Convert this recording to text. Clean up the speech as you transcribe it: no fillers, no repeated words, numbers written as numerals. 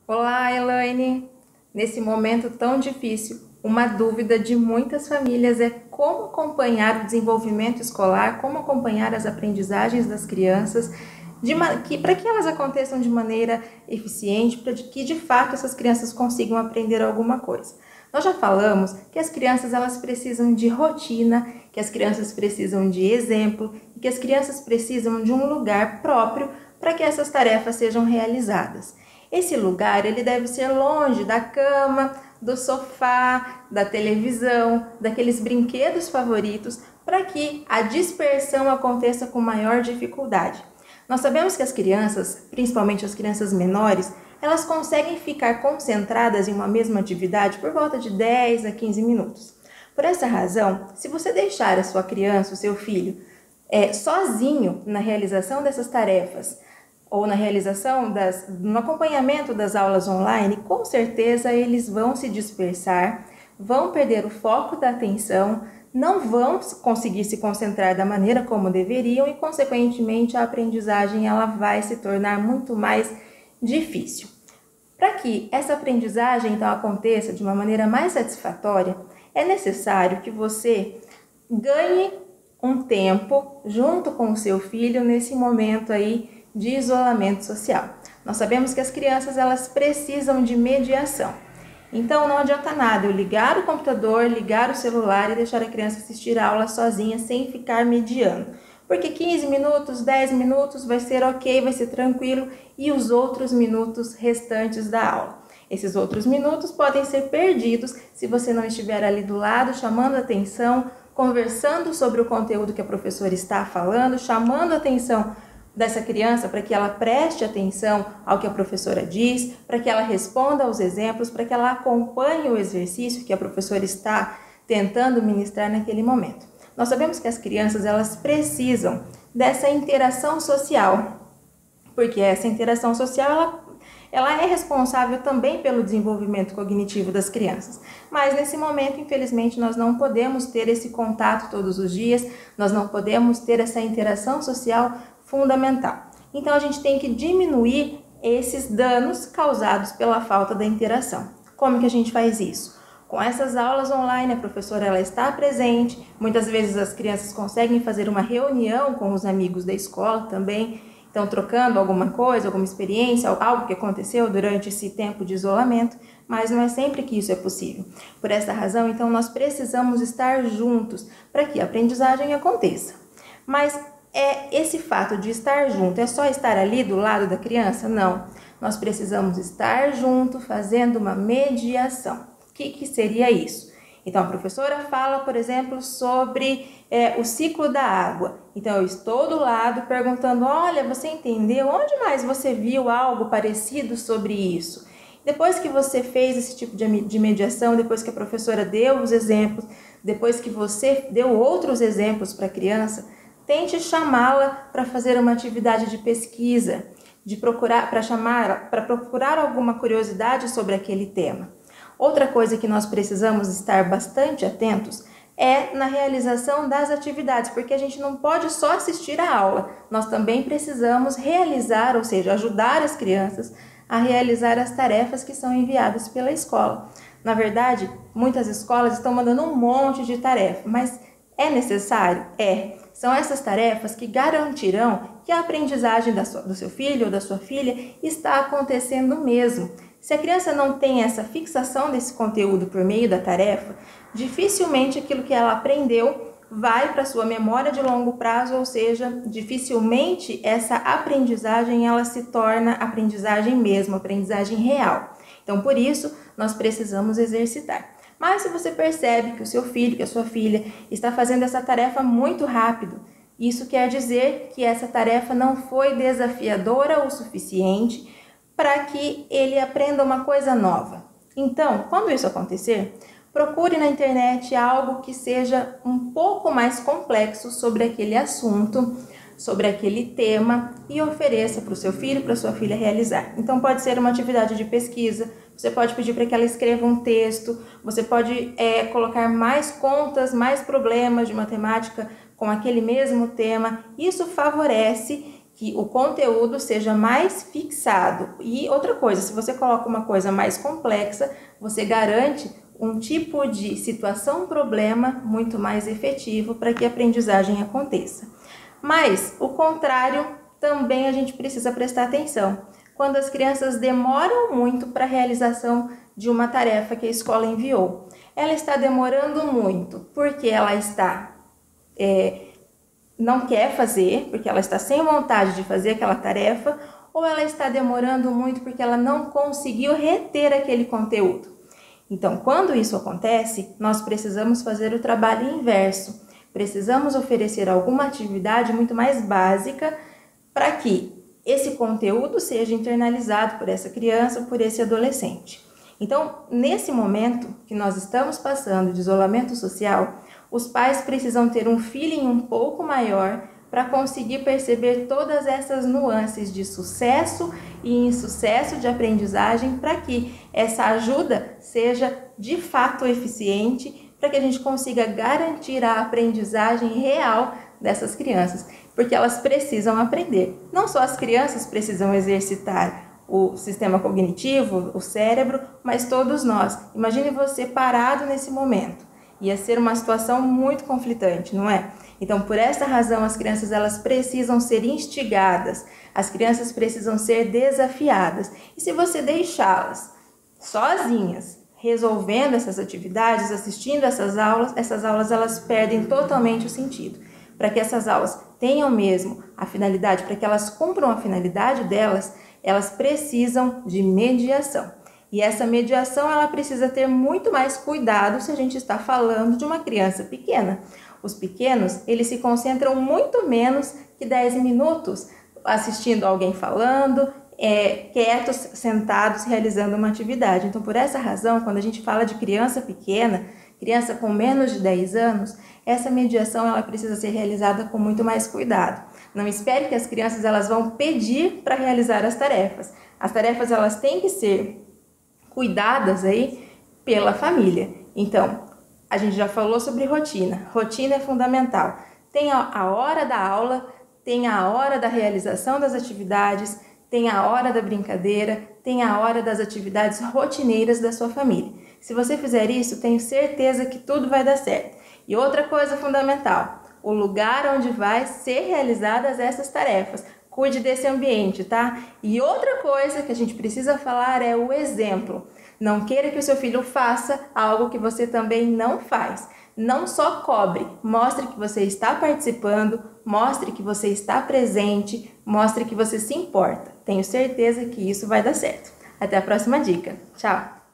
Olá, Elaine! Nesse momento tão difícil, uma dúvida de muitas famílias é como acompanhar o desenvolvimento escolar, como acompanhar as aprendizagens das crianças, para que elas aconteçam de maneira eficiente, para que de fato essas crianças consigam aprender alguma coisa. Nós já falamos que as crianças elas precisam de rotina, que as crianças precisam de exemplo e que as crianças precisam de um lugar próprio para que essas tarefas sejam realizadas. Esse lugar ele deve ser longe da cama, do sofá, da televisão, daqueles brinquedos favoritos, para que a dispersão aconteça com maior dificuldade. Nós sabemos que as crianças, principalmente as crianças menores, elas conseguem ficar concentradas em uma mesma atividade por volta de 10 a 15 minutos. Por essa razão, se você deixar a sua criança, o seu filho, sozinho na realização dessas tarefas, ou na realização no acompanhamento das aulas online, com certeza eles vão se dispersar, vão perder o foco da atenção, não vão conseguir se concentrar da maneira como deveriam e, consequentemente, a aprendizagem ela vai se tornar muito mais difícil. Para que essa aprendizagem então aconteça de uma maneira mais satisfatória, é necessário que você ganhe um tempo junto com o seu filho nesse momento aí de isolamento social. Nós sabemos que as crianças elas precisam de mediação. Então não adianta nada eu ligar o computador, ligar o celular e deixar a criança assistir a aula sozinha sem ficar mediando. Porque 15 minutos, 10 minutos vai ser ok, vai ser tranquilo e os outros minutos restantes da aula. Esses outros minutos podem ser perdidos se você não estiver ali do lado chamando a atenção, conversando sobre o conteúdo que a professora está falando, chamando a atenção dessa criança para que ela preste atenção ao que a professora diz, para que ela responda aos exemplos, para que ela acompanhe o exercício que a professora está tentando ministrar naquele momento. Nós sabemos que as crianças elas precisam dessa interação social, porque essa interação social ela é responsável também pelo desenvolvimento cognitivo das crianças. Mas nesse momento, infelizmente, nós não podemos ter esse contato todos os dias, nós não podemos ter essa interação social fundamental. Então a gente tem que diminuir esses danos causados pela falta da interação. Como que a gente faz isso? Com essas aulas online, a professora ela está presente, muitas vezes as crianças conseguem fazer uma reunião com os amigos da escola também, então trocando alguma coisa, alguma experiência, algo que aconteceu durante esse tempo de isolamento, mas não é sempre que isso é possível. Por essa razão, então, nós precisamos estar juntos para que a aprendizagem aconteça. Mas esse fato de estar junto é só estar ali do lado da criança? Não. Nós precisamos estar junto fazendo uma mediação. O que seria isso? Então, a professora fala, por exemplo, sobre o ciclo da água. Então, eu estou do lado perguntando, olha, você entendeu? Onde mais você viu algo parecido sobre isso? Depois que você fez esse tipo de mediação, depois que a professora deu os exemplos, depois que você deu outros exemplos para a criança, tente chamá-la para fazer uma atividade de pesquisa, para procurar alguma curiosidade sobre aquele tema. Outra coisa que nós precisamos estar bastante atentos é na realização das atividades, porque a gente não pode só assistir a aula, nós também precisamos realizar, ou seja, ajudar as crianças a realizar as tarefas que são enviadas pela escola. Na verdade, muitas escolas estão mandando um monte de tarefa, mas é necessário? São essas tarefas que garantirão que a aprendizagem do seu filho ou da sua filha está acontecendo mesmo. Se a criança não tem essa fixação desse conteúdo por meio da tarefa, dificilmente aquilo que ela aprendeu vai para a sua memória de longo prazo, ou seja, dificilmente essa aprendizagem ela se torna aprendizagem mesmo, aprendizagem real. Então, por isso, nós precisamos exercitar. Mas se você percebe que o seu filho, que a sua filha está fazendo essa tarefa muito rápido, isso quer dizer que essa tarefa não foi desafiadora o suficiente para que ele aprenda uma coisa nova. Então, quando isso acontecer, procure na internet algo que seja um pouco mais complexo sobre aquele assunto, sobre aquele tema e ofereça para o seu filho, para a sua filha realizar. Então pode ser uma atividade de pesquisa, você pode pedir para que ela escreva um texto, você pode colocar mais contas, mais problemas de matemática com aquele mesmo tema. Isso favorece que o conteúdo seja mais fixado. E outra coisa, se você coloca uma coisa mais complexa, você garante um tipo de situação-problema muito mais efetivo para que a aprendizagem aconteça. Mas o contrário também a gente precisa prestar atenção. Quando as crianças demoram muito para a realização de uma tarefa que a escola enviou. Ela está demorando muito porque ela não quer fazer, porque ela está sem vontade de fazer aquela tarefa, ou ela está demorando muito porque ela não conseguiu reter aquele conteúdo. Então, quando isso acontece, nós precisamos fazer o trabalho inverso. Precisamos oferecer alguma atividade muito mais básica para que esse conteúdo seja internalizado por essa criança ou por esse adolescente. Então, nesse momento que nós estamos passando de isolamento social, os pais precisam ter um feeling um pouco maior para conseguir perceber todas essas nuances de sucesso e insucesso de aprendizagem para que essa ajuda seja de fato eficiente, para que a gente consiga garantir a aprendizagem real dessas crianças, porque elas precisam aprender. Não só as crianças precisam exercitar o sistema cognitivo, o cérebro, mas todos nós. Imagine você parado nesse momento. Ia ser uma situação muito conflitante, não é? Então, por essa razão, as crianças elas precisam ser instigadas, as crianças precisam ser desafiadas. E se você deixá-las sozinhas, resolvendo essas atividades, assistindo essas aulas elas perdem totalmente o sentido. Para que essas aulas tenham mesmo a finalidade, para que elas cumpram a finalidade delas, elas precisam de mediação. E essa mediação ela precisa ter muito mais cuidado se a gente está falando de uma criança pequena. Os pequenos, eles se concentram muito menos que 10 minutos assistindo alguém falando, quietos, sentados, realizando uma atividade. Então, por essa razão, quando a gente fala de criança pequena, criança com menos de 10 anos, essa mediação ela precisa ser realizada com muito mais cuidado. Não espere que as crianças elas vão pedir para realizar as tarefas. As tarefas elas têm que ser cuidadas aí pela família. Então, a gente já falou sobre rotina. Rotina é fundamental. Tem a hora da aula, tem a hora da realização das atividades, tem a hora da brincadeira, tem a hora das atividades rotineiras da sua família. Se você fizer isso, tenho certeza que tudo vai dar certo. E outra coisa fundamental, o lugar onde vai ser realizadas essas tarefas. Cuide desse ambiente, tá? E outra coisa que a gente precisa falar é o exemplo. Não queira que o seu filho faça algo que você também não faz. Não só cobre, mostre que você está participando, mostre que você está presente, mostre que você se importa. Tenho certeza que isso vai dar certo. Até a próxima dica. Tchau!